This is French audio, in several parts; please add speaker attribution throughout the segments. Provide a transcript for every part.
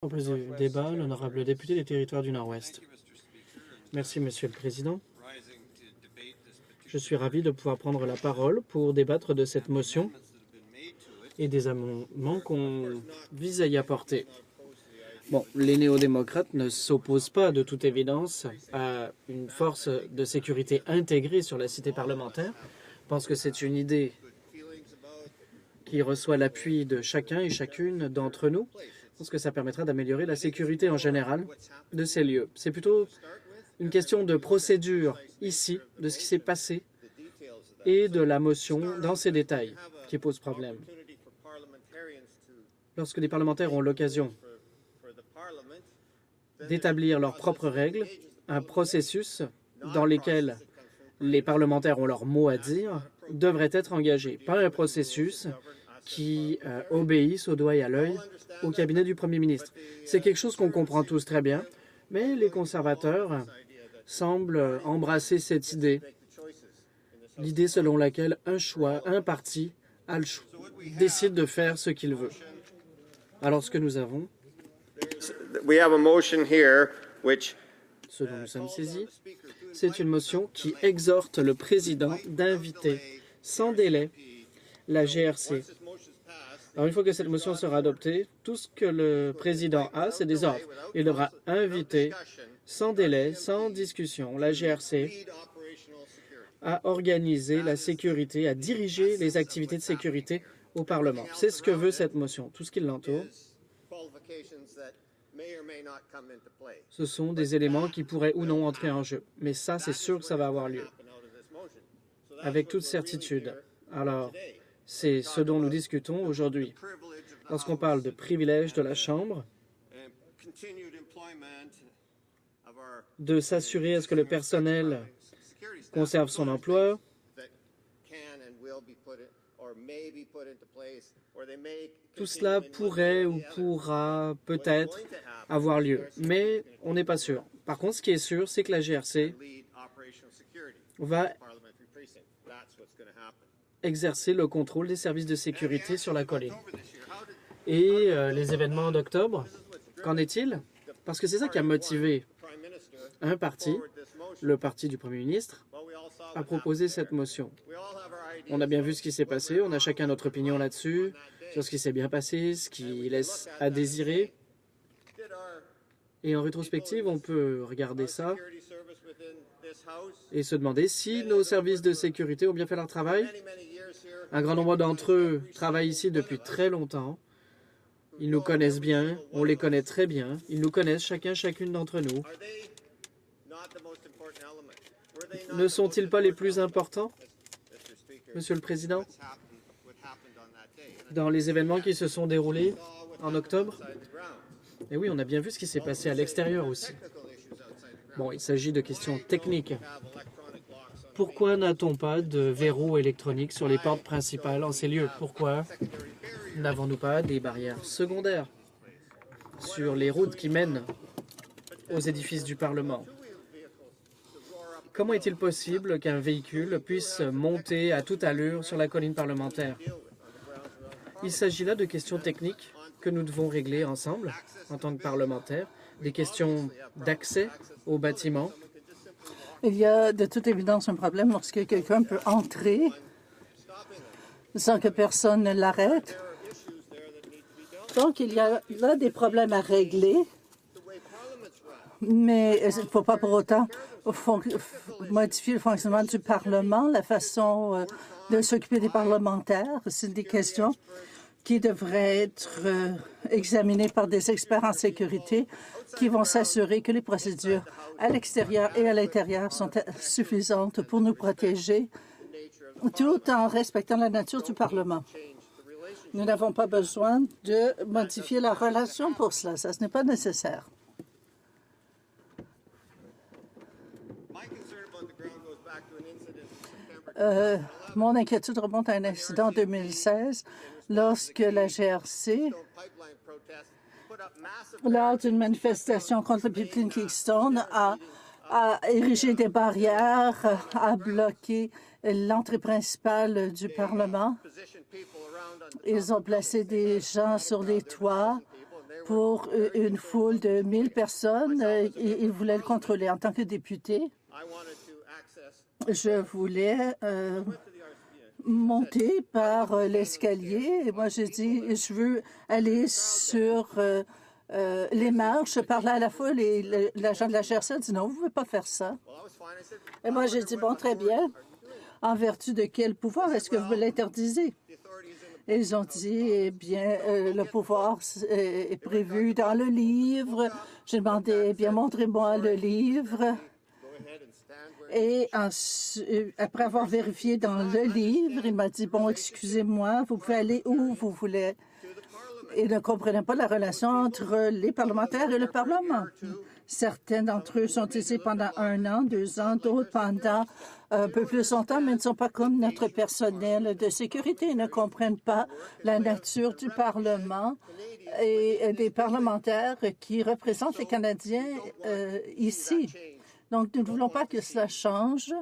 Speaker 1: Au président du débat, l'honorable député des Territoires du Nord-Ouest. Merci, Monsieur le Président. Je suis ravi de pouvoir prendre la parole pour débattre de cette motion et des amendements qu'on vise à y apporter. Bon, les néo-démocrates ne s'opposent pas de toute évidence à une force de sécurité intégrée sur la cité parlementaire. Je pense que c'est une idée qui reçoit l'appui de chacun et chacune d'entre nous. Je pense que ça permettra d'améliorer la sécurité en général de ces lieux. C'est plutôt une question de procédure ici, de ce qui s'est passé et de la motion dans ses détails qui pose problème. Lorsque les parlementaires ont l'occasion d'établir leurs propres règles, un processus dans lequel les parlementaires ont leur mot à dire devrait être engagé, pas un processus qui obéissent au doigt et à l'œil au cabinet du Premier ministre. C'est quelque chose qu'on comprend tous très bien, mais les conservateurs semblent embrasser cette idée, l'idée selon laquelle un parti décide de faire ce qu'il veut. Alors, ce que nous avons, ce dont nous sommes saisis, c'est une motion qui exhorte le président d'inviter sans délai la GRC. Alors, une fois que cette motion sera adoptée, tout ce que le président a, c'est des ordres. Il devra inviter sans délai, sans discussion, la GRC à organiser la sécurité, à diriger les activités de sécurité au Parlement. C'est ce que veut cette motion. Tout ce qui l'entoure, ce sont des éléments qui pourraient ou non entrer en jeu. Mais ça, c'est sûr que ça va avoir lieu, avec toute certitude. Alors, c'est ce dont nous discutons aujourd'hui. Lorsqu'on parle de privilèges de la Chambre, de s'assurer à ce que le personnel conserve son emploi, tout cela pourrait ou pourra peut-être avoir lieu, mais on n'est pas sûr. Par contre, ce qui est sûr, c'est que la GRC va exercer le contrôle des services de sécurité sur la colline. Et les événements d'octobre, qu'en est-il? Parce que c'est ça qui a motivé un parti, le parti du Premier ministre, à proposer cette motion. On a bien vu ce qui s'est passé, on a chacun notre opinion là-dessus, sur ce qui s'est bien passé, ce qui laisse à désirer. Et en rétrospective, on peut regarder ça et se demander si nos services de sécurité ont bien fait leur travail. Un grand nombre d'entre eux travaillent ici depuis très longtemps. Ils nous connaissent bien, on les connaît très bien. Ils nous connaissent chacune d'entre nous. Ne sont-ils pas les plus importants, Monsieur le Président, dans les événements qui se sont déroulés en octobre? Et oui, on a bien vu ce qui s'est passé à l'extérieur aussi. Bon, il s'agit de questions techniques. Pourquoi n'a-t-on pas de verrou électronique sur les portes principales en ces lieux? Pourquoi n'avons-nous pas des barrières secondaires sur les routes qui mènent aux édifices du Parlement? Comment est-il possible qu'un véhicule puisse monter à toute allure sur la colline parlementaire? Il s'agit là de questions techniques que nous devons régler ensemble en tant que parlementaires, des questions d'accès au bâtiment.
Speaker 2: Il y a de toute évidence un problème lorsque quelqu'un peut entrer sans que personne ne l'arrête. Donc, il y a là des problèmes à régler, mais il ne faut pas pour autant modifier le fonctionnement du Parlement, la façon de s'occuper des parlementaires. C'est des questions qui devraient être examinées par des experts en sécurité qui vont s'assurer que les procédures à l'extérieur et à l'intérieur sont suffisantes pour nous protéger, tout en respectant la nature du Parlement. Nous n'avons pas besoin de modifier la relation pour cela. Ça, ce n'est pas nécessaire. Mon inquiétude remonte à un incident en 2016 lorsque la GRC, lors d'une manifestation contre le pipeline Keystone, a érigé des barrières, a bloqué l'entrée principale du Parlement. Ils ont placé des gens sur les toits pour une foule de 1000 personnes. Il voulait le contrôler. En tant que député, je voulais monter par l'escalier. Et moi, j'ai dit, je veux aller sur les marches, parler à la foule. Et l'agent de la GRC a dit, non, vous ne pouvez pas faire ça. Et moi, j'ai dit, bon, très bien. En vertu de quel pouvoir est-ce que vous l'interdisez? Et ils ont dit, eh bien, le pouvoir est prévu dans le livre. J'ai demandé, eh bien, montrez-moi le livre. Et après avoir vérifié dans le livre, il m'a dit, bon, excusez-moi, vous pouvez aller où vous voulez. Ils ne comprenaient pas la relation entre les parlementaires et le Parlement. Certains d'entre eux sont ici pendant 1 an, 2 ans, d'autres pendant un peu plus longtemps, mais ils ne sont pas comme notre personnel de sécurité. Ils ne comprennent pas la nature du Parlement et des parlementaires qui représentent les Canadiens ici. Donc, nous ne voulons pas que cela change.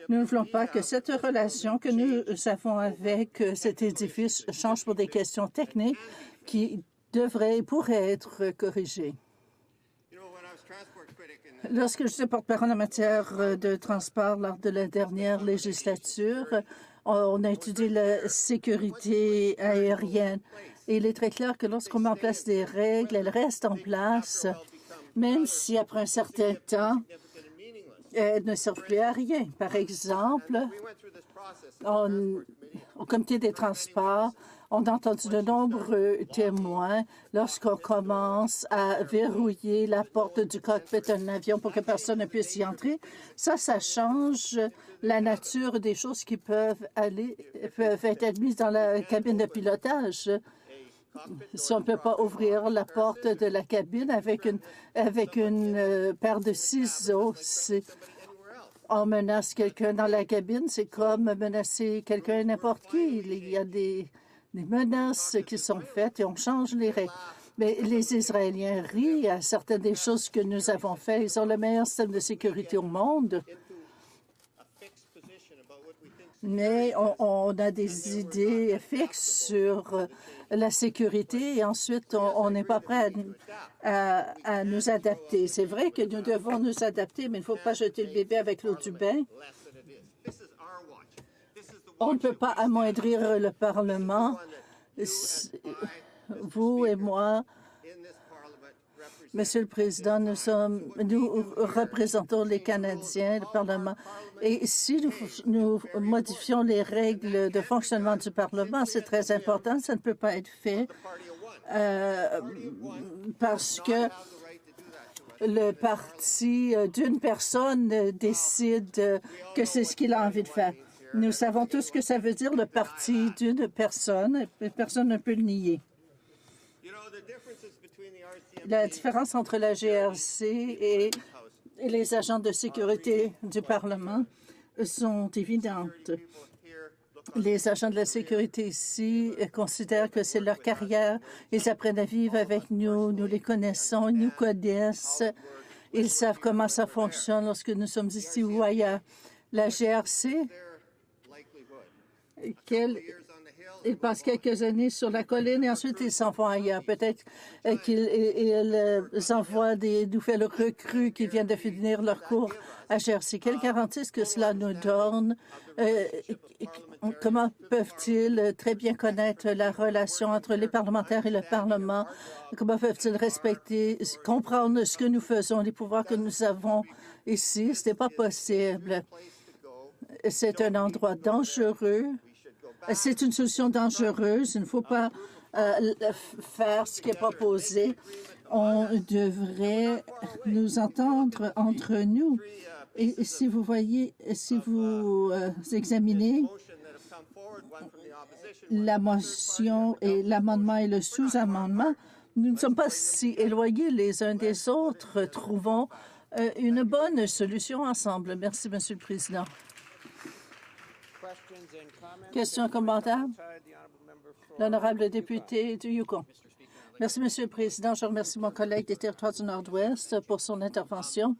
Speaker 2: Nous ne voulons pas que cette relation que nous avons avec cet édifice change pour des questions techniques qui devraient et pourraient être corrigées. Lorsque je suis porte-parole en matière de transport lors de la dernière législature, on a étudié la sécurité aérienne. Et il est très clair que lorsqu'on met en place des règles, elles restent en place, même si après un certain temps, elles ne servent plus à rien. Par exemple, au comité des transports, on a entendu de nombreux témoins lorsqu'on commence à verrouiller la porte du cockpit d'un avion pour que personne ne puisse y entrer. Ça change la nature des choses qui peuvent être admises dans la cabine de pilotage. Si on ne peut pas ouvrir la porte de la cabine avec une paire de ciseaux, on menace quelqu'un dans la cabine, c'est comme menacer quelqu'un n'importe qui. Il y a des menaces qui sont faites et on change les règles. Mais les Israéliens rient à certaines des choses que nous avons faites. Ils ont le meilleur système de sécurité au monde. Mais on a des idées fixes sur la sécurité et ensuite, on n'est pas prêt à nous adapter. C'est vrai que nous devons nous adapter, mais il ne faut pas jeter le bébé avec l'eau du bain. On ne peut pas amoindrir le Parlement. Vous et moi, Monsieur le Président, nous représentons les Canadiens, le Parlement. Et si nous modifions les règles de fonctionnement du Parlement, c'est très important. Ça ne peut pas être fait parce que le parti d'une personne décide que c'est ce qu'il a envie de faire. Nous savons tous ce que ça veut dire, le parti d'une personne. Personne ne peut le nier. La différence entre la GRC et les agents de sécurité du Parlement sont évidentes. Les agents de la sécurité ici considèrent que c'est leur carrière. Ils apprennent à vivre avec nous. Nous les connaissons, ils nous connaissent. Ils savent comment ça fonctionne lorsque nous sommes ici ou ailleurs. La GRC, ils passent quelques années sur la colline et ensuite ils s'en vont ailleurs. Peut-être qu'ils envoient des nouvelles recrues qui viennent de finir leur cours à GRC. Quelle garantie est-ce que cela nous donne? Comment peuvent-ils très bien connaître la relation entre les parlementaires et le Parlement? Comment peuvent-ils respecter, comprendre ce que nous faisons, les pouvoirs que nous avons ici? Ce n'est pas possible. C'est un endroit dangereux. C'est une solution dangereuse. Il ne faut pas faire ce qui est proposé. On devrait nous entendre entre nous. Et si vous voyez, si vous examinez la motion et l'amendement et le sous-amendement, nous ne sommes pas si éloignés les uns des autres. Trouvons une bonne solution ensemble. Merci, Monsieur le Président. Questions, commentaires? L'honorable député du Yukon. Merci, Monsieur le Président. Je remercie mon collègue des Territoires du Nord-Ouest pour son intervention.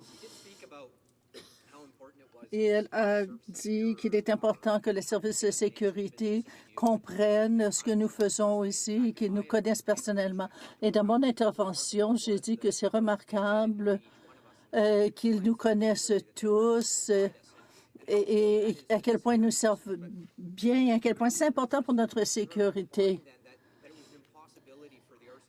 Speaker 2: Et elle a dit qu'il est important que les services de sécurité comprennent ce que nous faisons ici et qu'ils nous connaissent personnellement. Et dans mon intervention, j'ai dit que c'est remarquable qu'ils nous connaissent tous et à quel point ils nous servent bien et à quel point c'est important pour notre sécurité.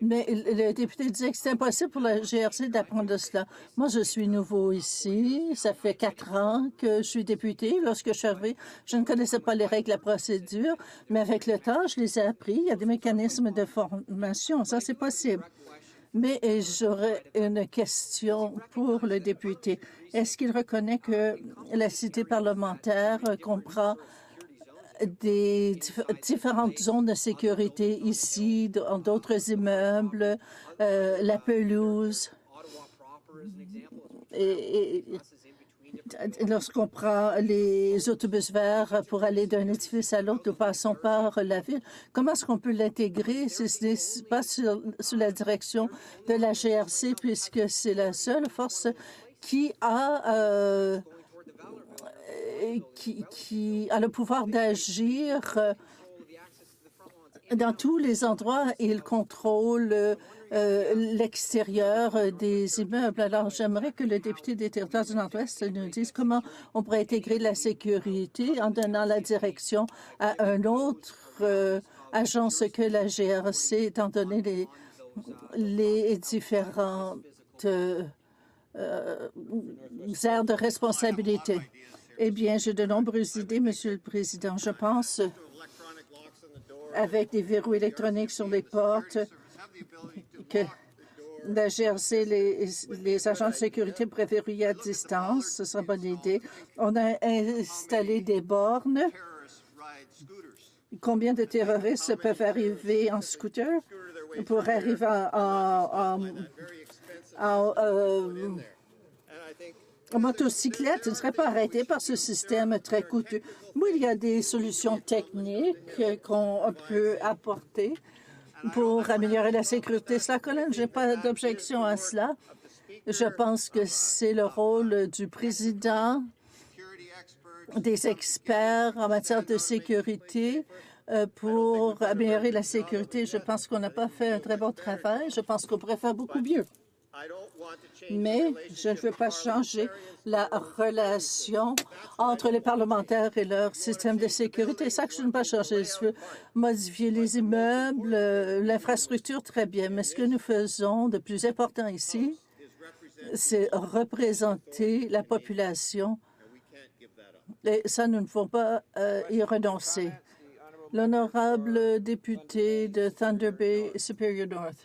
Speaker 2: Mais le député disait que c'est impossible pour la GRC d'apprendre cela. Moi, je suis nouveau ici. Ça fait 4 ans que je suis député. Lorsque je suis arrivée, je ne connaissais pas les règles de la procédure, mais avec le temps, je les ai appris. Il y a des mécanismes de formation. Ça, c'est possible. Mais j'aurais une question pour le député. Est-ce qu'il reconnaît que la cité parlementaire comprend des différentes zones de sécurité ici, dans d'autres immeubles, la pelouse? Et lorsqu'on prend les autobus verts pour aller d'un édifice à l'autre, nous passons par la ville. Comment est-ce qu'on peut l'intégrer si ce n'est pas sous la direction de la GRC, puisque c'est la seule force qui a le pouvoir d'agir dans tous les endroits et il contrôle l'extérieur des immeubles. Alors, j'aimerais que le député des Territoires du Nord-Ouest nous dise comment on pourrait intégrer la sécurité en donnant la direction à un autre agence que la GRC, étant donné les différentes aires de responsabilité. Eh bien, j'ai de nombreuses idées, Monsieur le Président. Je pense avec des verrous électroniques sur les portes que la GRC, les agents de sécurité pourraient verrouiller à distance. Ce serait une bonne idée. On a installé des bornes. Combien de terroristes peuvent arriver en scooter pour arriver en motocyclette? Ne serait pas arrêté par ce système très coûteux. Oui, il y a des solutions techniques qu'on peut apporter pour améliorer la sécurité. Cela, Colin, je n'ai pas d'objection à cela. Je pense que c'est le rôle du président, des experts en matière de sécurité pour améliorer la sécurité. Je pense qu'on n'a pas fait un très bon travail. Je pense qu'on pourrait faire beaucoup mieux. Mais je ne veux pas changer la relation entre les parlementaires et leur système de sécurité. C'est ça que je ne veux pas changer. Je veux modifier les immeubles, l'infrastructure, très bien. Mais ce que nous faisons de plus important ici, c'est représenter la population. Et ça, nous ne pouvons pas y renoncer. L'honorable député de Thunder Bay, Superior North.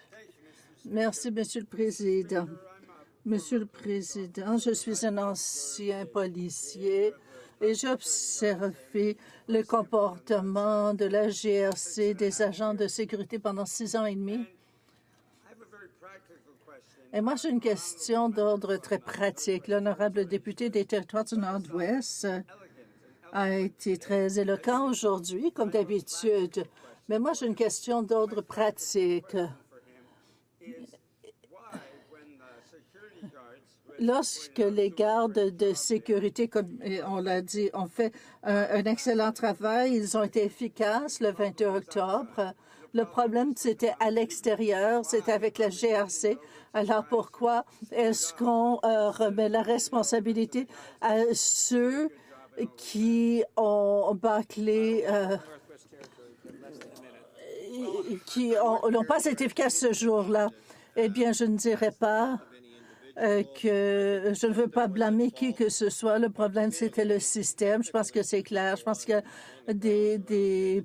Speaker 2: Merci, Monsieur le Président. Monsieur le Président, je suis un ancien policier et j'ai observé le comportement de la GRC, des agents de sécurité pendant 6 ans et demi. Et moi, j'ai une question d'ordre très pratique. L'honorable député des Territoires du Nord-Ouest a été très éloquent aujourd'hui, comme d'habitude. Mais moi, j'ai une question d'ordre pratique. Lorsque les gardes de sécurité, comme on l'a dit, ont fait un excellent travail, ils ont été efficaces le 22 octobre. Le problème, c'était à l'extérieur, c'était avec la GRC. Alors pourquoi est-ce qu'on remet la responsabilité à ceux qui ont bâclé, qui n'ont pas été efficaces ce jour-là? Eh bien, je ne dirais pas que je ne veux pas blâmer qui que ce soit. Le problème, c'était le système. Je pense que c'est clair. Je pense qu'il y a des